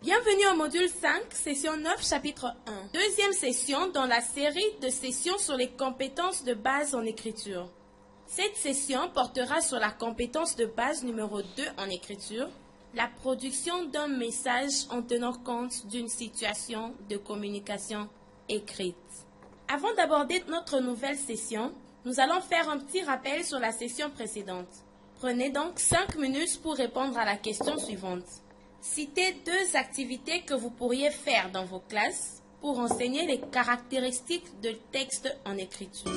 Bienvenue au module 5, session 9, chapitre 1. Deuxième session dans la série de sessions sur les compétences de base en écriture. Cette session portera sur la compétence de base numéro 2 en écriture, la production d'un message en tenant compte d'une situation de communication écrite. Avant d'aborder notre nouvelle session, nous allons faire un petit rappel sur la session précédente. Prenez donc 5 minutes pour répondre à la question suivante. Citez 2 activités que vous pourriez faire dans vos classes pour enseigner les caractéristiques de texte en écriture.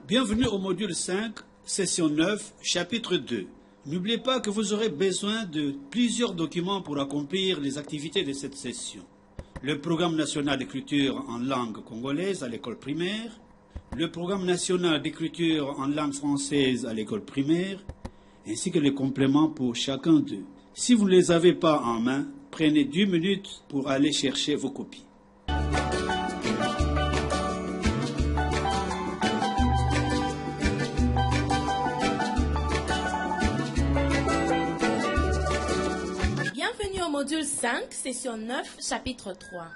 Bienvenue au module 5, session 9, chapitre 2. N'oubliez pas que vous aurez besoin de plusieurs documents pour accomplir les activités de cette session. Le programme national d'écriture en langue congolaise à l'école primaire, le programme national d'écriture en langue française à l'école primaire, ainsi que les compléments pour chacun d'eux. Si vous ne les avez pas en main, prenez 10 minutes pour aller chercher vos copies. Module 5, session 9, chapitre 3.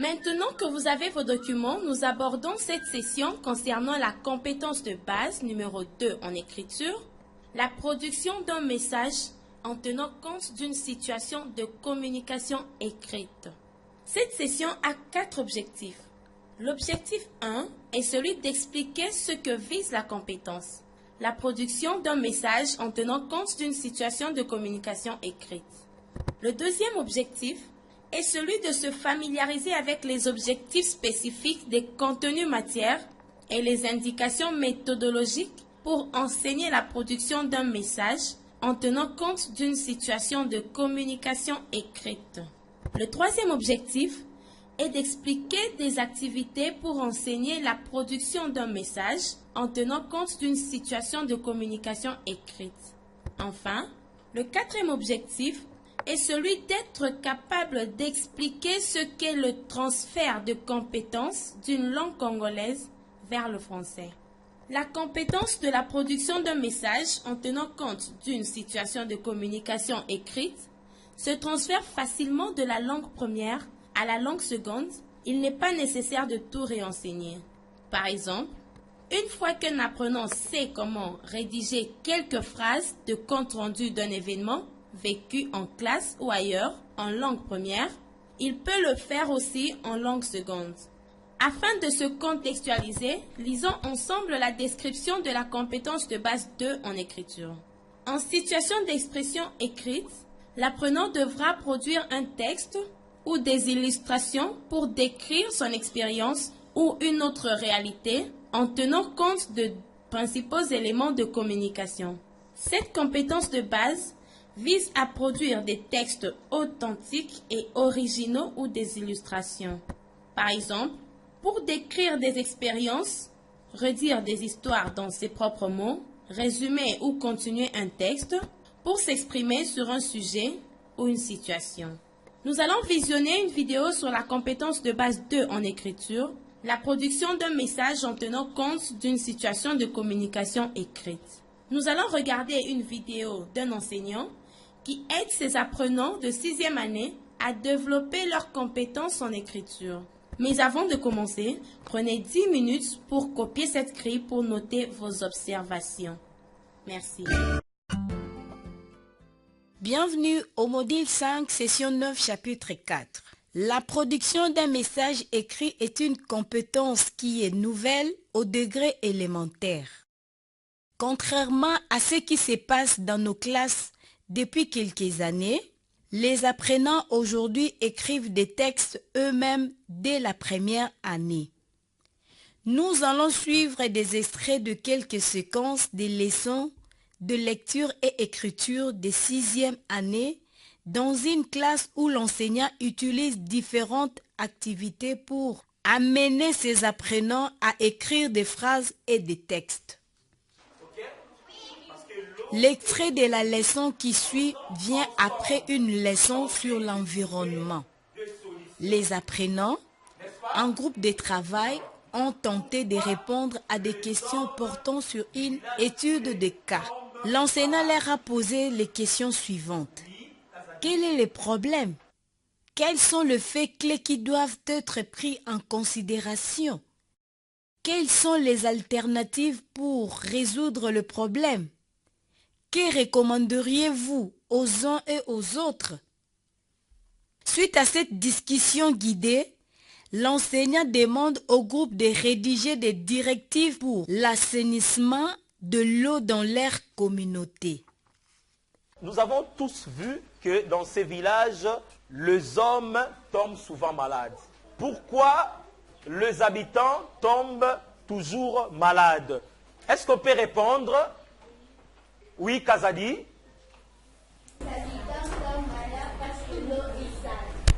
Maintenant que vous avez vos documents, nous abordons cette session concernant la compétence de base numéro 2 en écriture, la production d'un message en tenant compte d'une situation de communication écrite. Cette session a 4 objectifs. L'objectif 1 est celui d'expliquer ce que vise la compétence, la production d'un message en tenant compte d'une situation de communication écrite. Le deuxième objectif est celui de se familiariser avec les objectifs spécifiques des contenus matières et les indications méthodologiques pour enseigner la production d'un message en tenant compte d'une situation de communication écrite. Le troisième objectif est d'expliquer des activités pour enseigner la production d'un message en tenant compte d'une situation de communication écrite. Enfin, le quatrième objectif est celui d'être capable d'expliquer ce qu'est le transfert de compétences d'une langue congolaise vers le français. La compétence de la production d'un message en tenant compte d'une situation de communication écrite se transfère facilement de la langue première à la langue seconde. Il n'est pas nécessaire de tout réenseigner. Par exemple, une fois qu'un apprenant sait comment rédiger quelques phrases de compte-rendu d'un événement vécu en classe ou ailleurs en langue première, il peut le faire aussi en langue seconde. Afin de se contextualiser, lisons ensemble la description de la compétence de base 2 en écriture. En situation d'expression écrite, l'apprenant devra produire un texte ou des illustrations pour décrire son expérience ou une autre réalité en tenant compte de principaux éléments de communication. Cette compétence de base vise à produire des textes authentiques et originaux ou des illustrations. Par exemple, pour décrire des expériences, redire des histoires dans ses propres mots, résumer ou continuer un texte, pour s'exprimer sur un sujet ou une situation. Nous allons visionner une vidéo sur la compétence de base 2 en écriture, la production d'un message en tenant compte d'une situation de communication écrite. Nous allons regarder une vidéo d'un enseignant qui aide ses apprenants de 6e année à développer leurs compétences en écriture. Mais avant de commencer, prenez 10 minutes pour copier cette grille pour noter vos observations. Merci. Bienvenue au module 5, session 9, chapitre 4. La production d'un message écrit est une compétence qui est nouvelle au degré élémentaire. Contrairement à ce qui se passe dans nos classes depuis quelques années, les apprenants aujourd'hui écrivent des textes eux-mêmes dès la première année. Nous allons suivre des extraits de quelques séquences des leçons de lecture et écriture de 6e année dans une classe où l'enseignant utilise différentes activités pour amener ses apprenants à écrire des phrases et des textes. L'extrait de la leçon qui suit vient après une leçon sur l'environnement. Les apprenants, en groupe de travail, ont tenté de répondre à des questions portant sur une étude de cas. L'enseignant leur a posé les questions suivantes. Quel est le problème? Quels sont les faits clés qui doivent être pris en considération? Quelles sont les alternatives pour résoudre le problème? Que recommanderiez-vous aux uns et aux autres? Suite à cette discussion guidée, l'enseignant demande au groupe de rédiger des directives pour l'assainissement de l'eau dans leur communauté. Nous avons tous vu que dans ces villages, les hommes tombent souvent malades. Pourquoi les habitants tombent toujours malades? Est-ce qu'on peut répondre? Oui, Kazadi.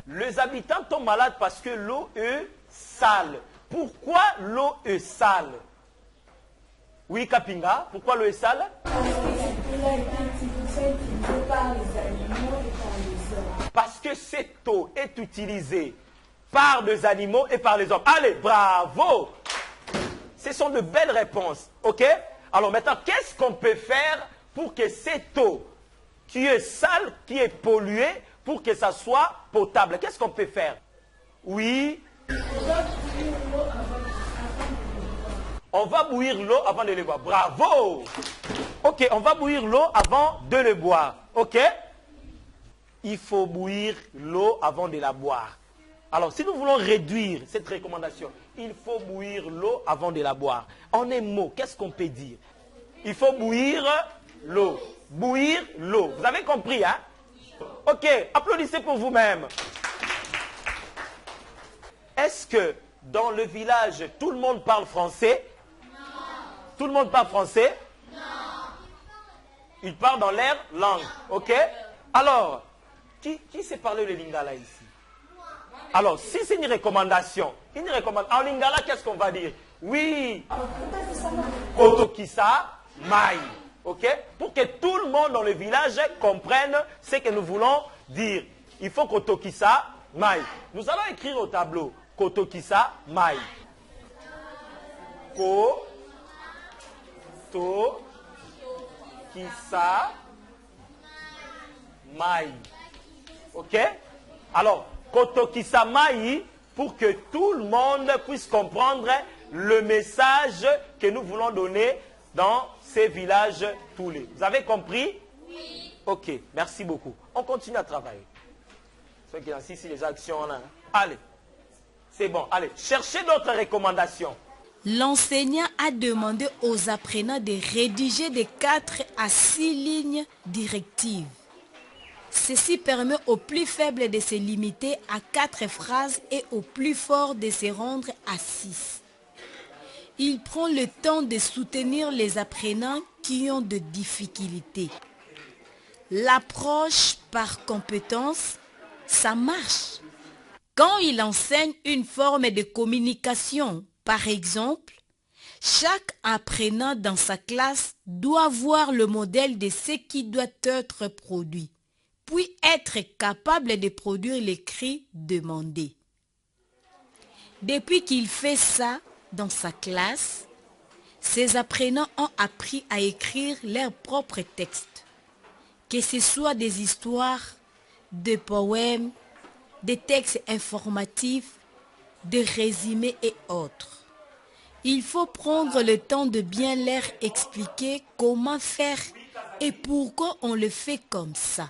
Les habitants tombent malades parce que l'eau est sale. Pourquoi l'eau est sale? Oui, Kapinga, pourquoi l'eau est sale? Parce que cette eau est utilisée par les animaux et par les hommes. Allez, bravo! Ce sont de belles réponses, ok? Alors maintenant, qu'est-ce qu'on peut faire pour que cette eau qui est sale, qui est polluée, pour que ça soit potable? Qu'est-ce qu'on peut faire? Oui. On va bouillir l'eau avant de le boire. Bravo! Ok, on va bouillir l'eau avant de le boire. Ok? Il faut bouillir l'eau avant de la boire. Alors, si nous voulons réduire cette recommandation, il faut bouillir l'eau avant de la boire. En un mot, qu'est-ce qu'on peut dire? Il faut bouillir l'eau. Bouillir l'eau. Vous avez compris, hein? Ok, applaudissez pour vous-même. Est-ce que dans le village, tout le monde parle français? Non. Tout le monde parle français? Non. Ils parlent dans leur langue, ok? Alors, qui sait parler le lingala ici? Alors, si c'est une recommandation, en lingala, qu'est-ce qu'on va dire? Oui, Kotokisa Mai, ok? Pour que tout le monde dans le village comprenne ce que nous voulons dire. Il faut Kotokisa Mai. Nous allons écrire au tableau Kotokisa Mai. Kotokisa Mai. Ok? Alors, Kotokisa Mai, pour que tout le monde puisse comprendre le message que nous voulons donner dans ces villages tous les. Vous avez compris? Oui. Ok, merci beaucoup. On continue à travailler. Ceux qui insistent sur les actions là. Allez, c'est bon. Allez, cherchez d'autres recommandations. L'enseignant a demandé aux apprenants de rédiger de 4 à 6 lignes directives. Ceci permet au plus faible de se limiter à 4 phrases et au plus fort de se rendre à 6. Il prend le temps de soutenir les apprenants qui ont de difficultés. L'approche par compétence, ça marche. Quand il enseigne une forme de communication, par exemple, chaque apprenant dans sa classe doit voir le modèle de ce qui doit être produit, puis être capable de produire l'écrit demandé. Depuis qu'il fait ça dans sa classe, ses apprenants ont appris à écrire leurs propres textes, que ce soit des histoires, des poèmes, des textes informatifs, des résumés et autres. Il faut prendre le temps de bien leur expliquer comment faire et pourquoi on le fait comme ça.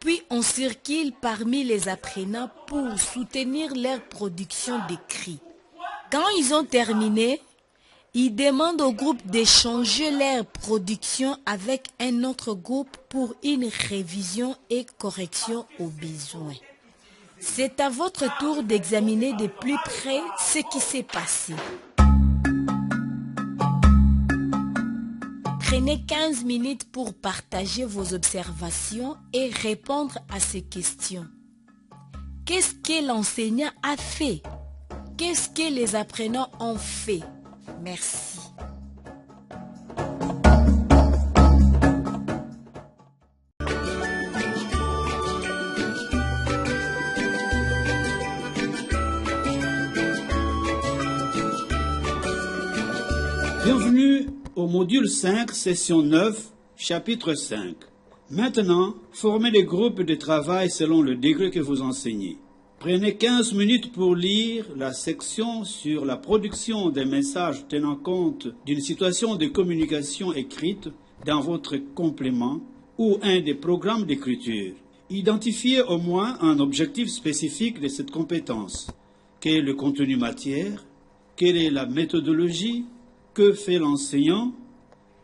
Puis on circule parmi les apprenants pour soutenir leur production d'écrit. Quand ils ont terminé, ils demandent au groupe d'échanger leur production avec un autre groupe pour une révision et correction aux besoins. C'est à votre tour d'examiner de plus près ce qui s'est passé. Prenez 15 minutes pour partager vos observations et répondre à ces questions. Qu'est-ce que l'enseignant a fait? Qu'est-ce que les apprenants ont fait? Merci. Bienvenue au module 5, session 9, chapitre 5. Maintenant, formez les groupes de travail selon le degré que vous enseignez. Prenez 15 minutes pour lire la section sur la production des messages tenant compte d'une situation de communication écrite dans votre complément ou un des programmes d'écriture. Identifiez au moins un objectif spécifique de cette compétence. Quel est le contenu matière? Quelle est la méthodologie? Que fait l'enseignant?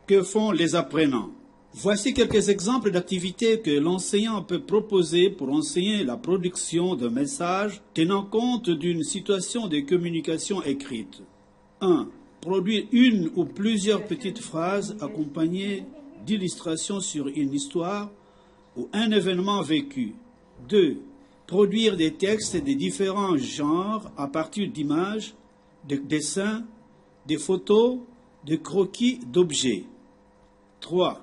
Que font les apprenants? Voici quelques exemples d'activités que l'enseignant peut proposer pour enseigner la production de messages tenant compte d'une situation de communication écrite. 1. Produire une ou plusieurs petites phrases accompagnées d'illustrations sur une histoire ou un événement vécu. 2. Produire des textes de différents genres à partir d'images, de dessins, de photos, de croquis d'objets. 3.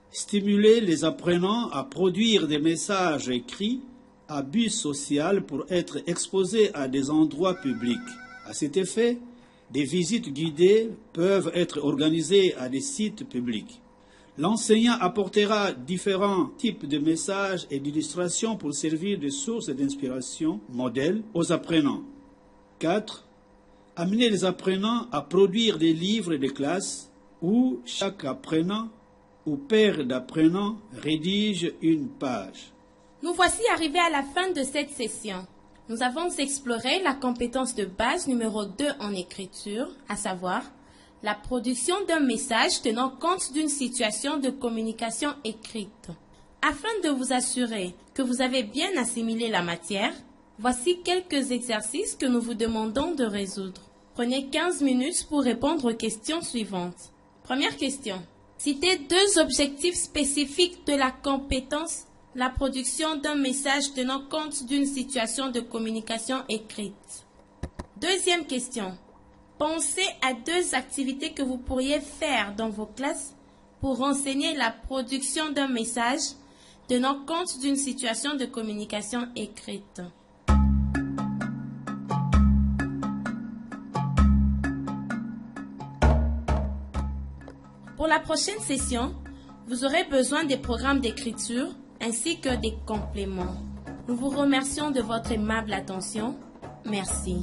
Stimuler les apprenants à produire des messages écrits à but social pour être exposés à des endroits publics. À cet effet, des visites guidées peuvent être organisées à des sites publics. L'enseignant apportera différents types de messages et d'illustrations pour servir de source d'inspiration, modèle, aux apprenants. 4. Amener les apprenants à produire des livres de classe où chaque apprenant ou paire d'apprenants rédige une page. Nous voici arrivés à la fin de cette session. Nous avons exploré la compétence de base numéro 2 en écriture, à savoir la production d'un message tenant compte d'une situation de communication écrite. Afin de vous assurer que vous avez bien assimilé la matière, voici quelques exercices que nous vous demandons de résoudre. Prenez 15 minutes pour répondre aux questions suivantes. Première question. Citez 2 objectifs spécifiques de la compétence, la production d'un message tenant compte d'une situation de communication écrite. Deuxième question. Pensez à 2 activités que vous pourriez faire dans vos classes pour enseigner la production d'un message tenant compte d'une situation de communication écrite. Pour la prochaine session, vous aurez besoin des programmes d'écriture ainsi que des compléments. Nous vous remercions de votre aimable attention. Merci.